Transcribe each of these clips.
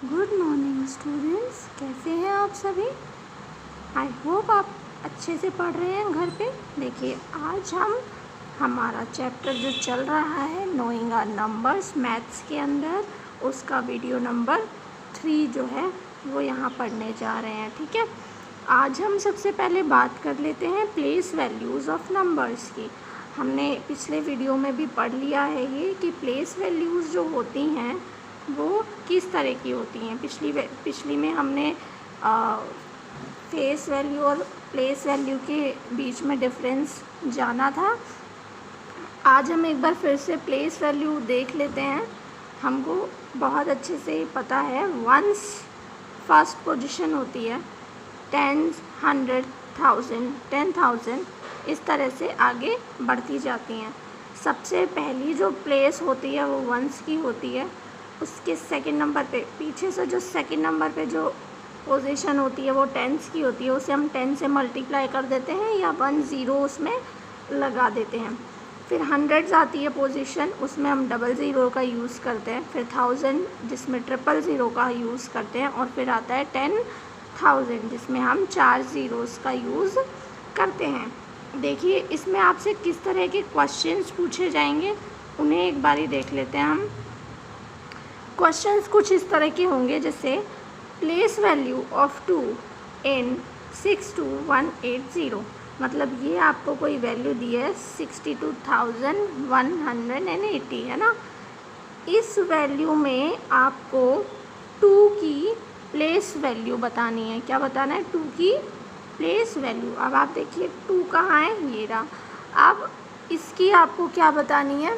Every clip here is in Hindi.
गुड मॉर्निंग स्टूडेंट्स, कैसे हैं आप सभी। आई होप आप अच्छे से पढ़ रहे हैं घर पे। देखिए, आज हमारा चैप्टर जो चल रहा है नोइंग आवर नंबर्स मैथ्स के अंदर, उसका वीडियो नंबर 3 जो है वो यहाँ पढ़ने जा रहे हैं। ठीक है, आज हम सबसे पहले बात कर लेते हैं प्लेस वैल्यूज़ ऑफ नंबर्स की। हमने पिछले वीडियो में भी पढ़ लिया है ये कि प्लेस वैल्यूज़ जो होती हैं वो किस तरह की होती हैं। पिछली में हमने फेस वैल्यू और प्लेस वैल्यू के बीच में डिफरेंस जाना था। आज हम एक बार फिर से प्लेस वैल्यू देख लेते हैं। हमको बहुत अच्छे से पता है वंस फर्स्ट पोजीशन होती है, टेंस, 100, 1000, 10,000, इस तरह से आगे बढ़ती जाती हैं। सबसे पहली जो प्लेस होती है वो वंस की होती है। उसके सेकंड नंबर पे, पीछे से जो सेकंड नंबर पे जो पोजीशन होती है वो टेंस की होती है। उसे हम 10 से मल्टीप्लाई कर देते हैं या 1 0 उसमें लगा देते हैं। फिर 100 आती है पोजीशन, उसमें हम 00 का यूज़ करते हैं। फिर 1000 जिसमें 000 का यूज़ करते हैं। और फिर आता है 10,000 जिसमें हम 4 zeros का यूज़ करते हैं। देखिए, इसमें आपसे किस तरह के क्वेश्चंस पूछे जाएंगे उन्हें एक बारी देख लेते हैं हम। क्वेश्चंस कुछ इस तरह के होंगे, जैसे प्लेस वैल्यू ऑफ 2 इन 62180। मतलब ये आपको कोई वैल्यू दी है 62,180, है ना। इस वैल्यू में आपको 2 की प्लेस वैल्यू बतानी है। क्या बताना है? 2 की प्लेस वैल्यू। अब आप देखिए 2 कहाँ है, ये रहा। अब इसकी आपको क्या बतानी है?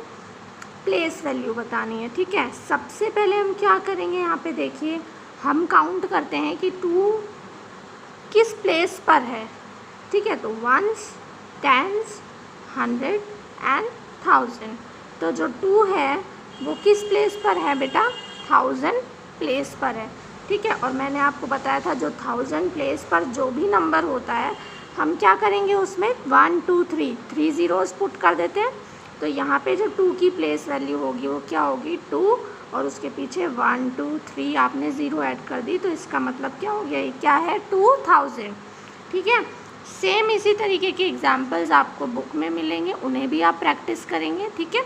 प्लेस वैल्यू बतानी है। ठीक है, सबसे पहले हम क्या करेंगे, यहाँ पे देखिए हम काउंट करते हैं कि 2 किस प्लेस पर है। ठीक है, तो 1s, 10s, 100 एंड 1000। तो जो 2 है वो किस प्लेस पर है बेटा? 1000 प्लेस पर है। ठीक है, और मैंने आपको बताया था जो 1000 प्लेस पर जो भी नंबर होता है हम क्या करेंगे, उसमें 1 2 3 zeros पुट कर देते हैं। तो यहाँ पे जो 2 की प्लेस वैल्यू होगी वो क्या होगी? 2, और उसके पीछे 1 2 3 आपने 0 ऐड कर दी, तो इसका मतलब क्या हो गया? ये क्या है? 2000। ठीक है, सेम इसी तरीके के एग्जाम्पल्स आपको बुक में मिलेंगे, उन्हें भी आप प्रैक्टिस करेंगे। ठीक है,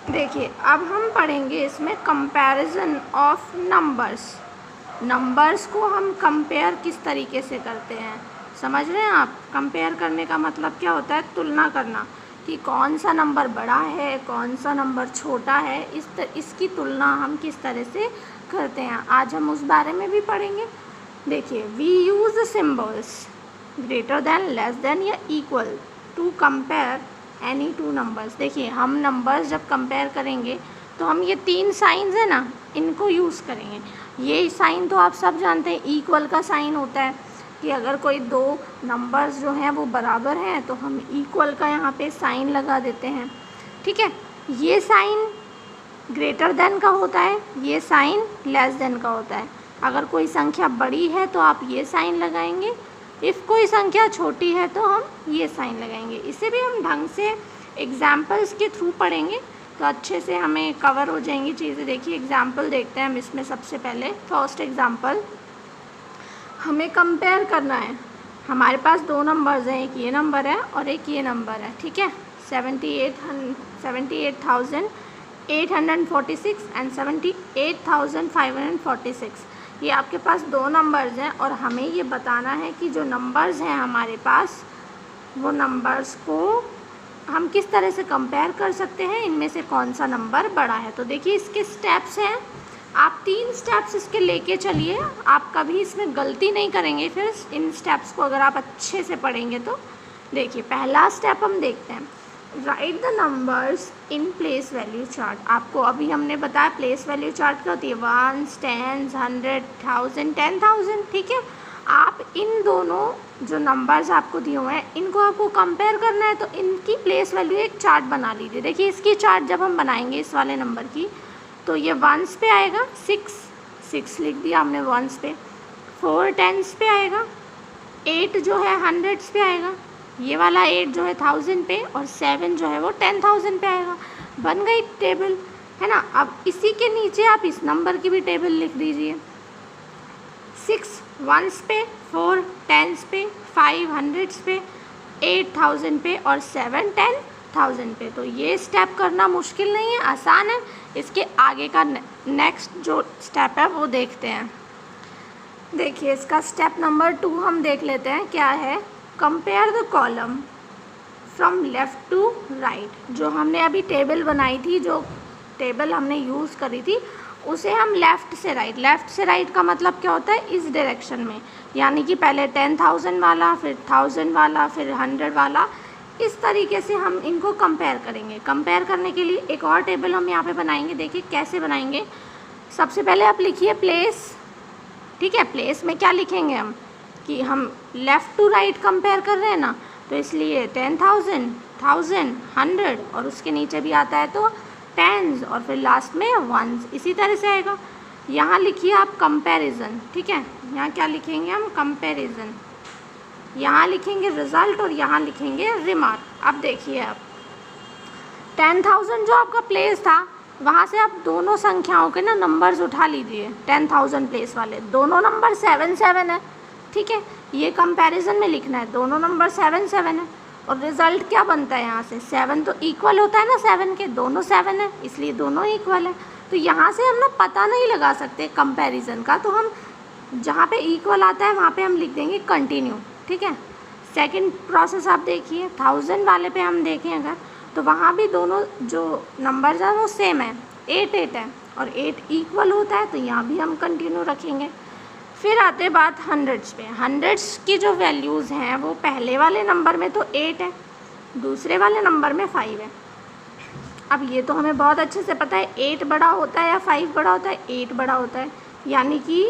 देखिए अब हम पढ़ेंगे इसमें कंपैरिजन ऑफ नंबर्स। नंबर्स को हम कंपेयर किस तरीके से करते हैं, समझ रहे हैं आप? कंपेयर करने का मतलब क्या होता है? तुलना करना, कि कौन सा नंबर बड़ा है, कौन सा नंबर छोटा है। इसकी तुलना हम किस तरह से करते हैं, आज हम उस बारे में भी पढ़ेंगे। देखिए, we use symbols greater than, less than या equal to compare any 2 numbers. देखिए, हम नंबर्स जब कंपेयर करेंगे तो हम ये 3 साइंस है ना, इनको यूज़ करेंगे। ये साइन तो आप सब जानते हैं, इक्वल का साइन होता है कि अगर कोई 2 नंबर्स जो हैं वो बराबर हैं तो हम इक्वल का यहाँ पे साइन लगा देते हैं। ठीक है, ये साइन ग्रेटर देन का होता है, ये साइन लेस देन का होता है। अगर कोई संख्या बड़ी है तो आप ये साइन लगाएंगे, इफ़ कोई संख्या छोटी है तो हम ये साइन लगाएंगे। इसे भी हम ढंग से एग्जाम्पल्स के थ्रू पढ़ेंगे तो अच्छे से हमें कवर हो जाएंगी चीज़ें। देखिए, एग्जाम्पल देखते हैं हम इसमें। सबसे पहले फर्स्ट एग्जाम्पल, हमें कंपेयर करना है। हमारे पास 2 नंबर्स हैं, एक ये नंबर है और एक ये नंबर है। ठीक है, 78,846 एंड 78,546। ये आपके पास 2 नंबर्स हैं और हमें ये बताना है कि जो नंबर्स हैं हमारे पास, वो नंबर्स को हम किस तरह से कंपेयर कर सकते हैं, इनमें से कौन सा नंबर बड़ा है। तो देखिए, इसके स्टेप्स हैं। आप 3 स्टेप्स इसके लेके चलिए, आप कभी इसमें गलती नहीं करेंगे फिर इन स्टेप्स को अगर आप अच्छे से पढ़ेंगे तो। देखिए, पहला स्टेप हम देखते हैं, right the numbers in place value chart. आपको अभी हमने बताया प्लेस वैल्यू चार्ट क्या होती है, 1s, 10s, 100, 1000, 10,000। ठीक है, आप इन दोनों जो नंबर्स आपको दिए हुए हैं इनको आपको कंपेयर करना है, तो इनकी प्लेस वैल्यू एक चार्ट बना लीजिए। देखिए, इसकी चार्ट जब हम बनाएंगे इस वाले नंबर की, तो ये 1s पे आएगा, 6 लिख दिया हमने 1s पे। 4 10s पे आएगा, 8 जो है 100s पे आएगा, ये वाला 8 जो है 1000 पे, और 7 जो है वो 10,000 पे आएगा। बन गई टेबल। है ना। अब इसी के नीचे आप इस नंबर की भी टेबल लिख दीजिए। 6 वंस पे, 4 टेंस पे, 5 हंड्रेड्स पे, 8,000 पे और 7 10,000 पे। तो ये स्टेप करना मुश्किल नहीं है, आसान है। इसके आगे का नेक्स्ट जो स्टेप है वो देखते हैं। देखिए इसका स्टेप नंबर 2 हम देख लेते हैं क्या है। Compare the column from left to right. जो हमने अभी टेबल बनाई थी, जो टेबल हमने यूज़ करी थी, उसे हम लेफ़्ट से राइट, लेफ़्ट से राइट का मतलब क्या होता है, इस डायरेक्शन में, यानी कि पहले 10,000 वाला, फिर 1000 वाला, फिर 100 वाला, इस तरीके से हम इनको कंपेयर करेंगे। कंपेयर करने के लिए एक और टेबल हम यहाँ पे बनाएंगे। देखिए कैसे बनाएंगे। सबसे पहले आप लिखिए प्लेस, ठीक है। प्लेस में क्या लिखेंगे हम कि हम लेफ़्ट टू राइट कंपेयर कर रहे हैं ना, तो इसलिए 10,000, 1000, 100 और उसके नीचे भी आता है तो टेंस और फिर लास्ट में वंस, इसी तरह से आएगा। यहाँ लिखिए आप कंपैरिजन, ठीक है। यहाँ क्या लिखेंगे हम, कंपैरिजन। यहाँ लिखेंगे रिज़ल्ट और यहाँ लिखेंगे रिमार्क। अब देखिए आप 10,000 जो आपका प्लेस था, वहाँ से आप दोनों संख्याओं के ना नंबर्स उठा लीजिए। 10,000 प्लेस वाले दोनों नंबर 7 7 है, ठीक है। ये कंपैरिजन में लिखना है, दोनों नंबर 7 7 है। और रिज़ल्ट क्या बनता है यहाँ से, 7 तो इक्वल होता है ना 7 के, दोनों 7 है इसलिए दोनों इक्वल है। तो यहाँ से हम ना पता नहीं लगा सकते कंपैरिजन का, तो हम जहाँ पे इक्वल आता है वहाँ पे हम लिख देंगे कंटिन्यू, ठीक है। सेकंड प्रोसेस आप देखिए, 1000 वाले पे हम देखें अगर, तो वहाँ भी दोनों जो नंबर्स हैं वो सेम है, 8 8 है और 8 इक्वल होता है, तो यहाँ भी हम कंटिन्यू रखेंगे। फिर आते बात हंड्रेड्स पे। हंड्रेड्स की जो वैल्यूज़ हैं वो पहले वाले नंबर में तो 8 है, दूसरे वाले नंबर में 5 है। अब ये तो हमें बहुत अच्छे से पता है, 8 बड़ा होता है या 5 बड़ा होता है, 8 बड़ा होता है, यानी कि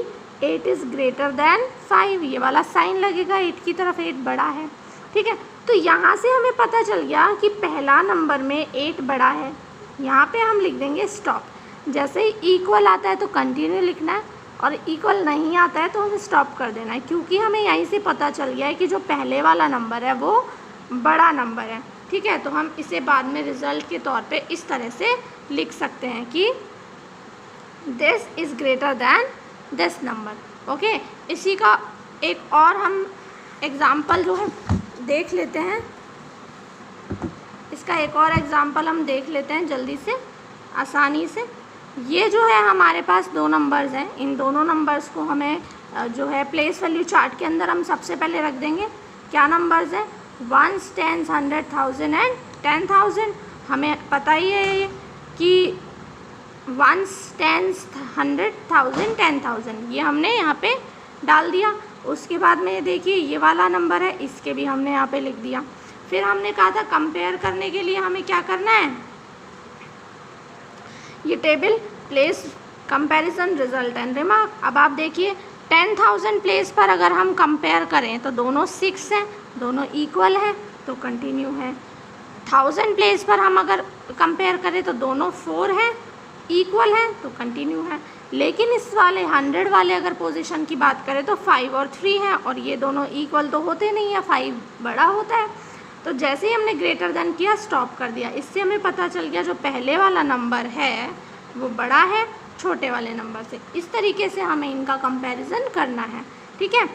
8 इज़ ग्रेटर दैन 5। ये वाला साइन लगेगा 8 की तरफ, 8 बड़ा है, ठीक है। तो यहाँ से हमें पता चल गया कि पहला नंबर में 8 बड़ा है। यहाँ पे हम लिख देंगे स्टॉप। जैसे ही इक्वल आता है तो कंटिन्यू लिखना है और इक्वल नहीं आता है तो हमें स्टॉप कर देना है, क्योंकि हमें यहीं से पता चल गया है कि जो पहले वाला नंबर है वो बड़ा नंबर है, ठीक है। तो हम इसे बाद में रिज़ल्ट के तौर पे इस तरह से लिख सकते हैं कि this is greater than this number, okay. इसी का एक और हम एग्ज़ाम्पल जो है देख लेते हैं। इसका एक और एग्ज़ाम्पल हम देख लेते हैं जल्दी से, आसानी से। ये जो है हमारे पास दो नंबर्स हैं, इन दोनों नंबर्स को हमें जो है प्लेस वैल्यू चार्ट के अंदर हम सबसे पहले रख देंगे। क्या नंबर्स हैं, 1 10 100 1000 एंड 10,000। हमें पता ही है कि 1 10 100 1000 10,000, ये हमने यहाँ पे डाल दिया। उसके बाद में देखिए ये वाला नंबर है, इसके भी हमने यहाँ पे लिख दिया। फिर हमने कहा था कंपेयर करने के लिए हमें क्या करना है, ये table place comparison result and remark. अब आप देखिए 10,000 प्लेस पर अगर हम कंपेयर करें तो दोनों 6 हैं, दोनों इक्वल हैं तो कंटिन्यू है। 1000 प्लेस पर हम अगर कंपेयर करें तो दोनों 4 हैं, इक्वल हैं तो कंटिन्यू है। लेकिन इस वाले 100 वाले अगर पोजीशन की बात करें तो 5 और 3 हैं और ये दोनों इक्वल तो होते नहीं है, 5 बड़ा होता है। तो जैसे ही हमने ग्रेटर देन किया स्टॉप कर दिया, इससे हमें पता चल गया जो पहले वाला नंबर है वो बड़ा है छोटे वाले नंबर से। इस तरीके से हमें इनका कंपैरिजन करना है, ठीक है।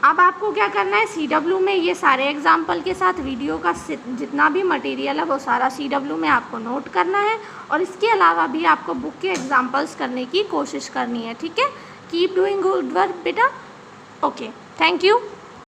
अब आपको क्या करना है, CW में ये सारे एग्जाम्पल के साथ वीडियो का जितना भी मटेरियल है वो सारा CW में आपको नोट करना है और इसके अलावा भी आपको बुक के एग्जाम्पल्स करने की कोशिश करनी है, ठीक है। कीप डूइंग गुड वर्क बेटा। Okay, thank you.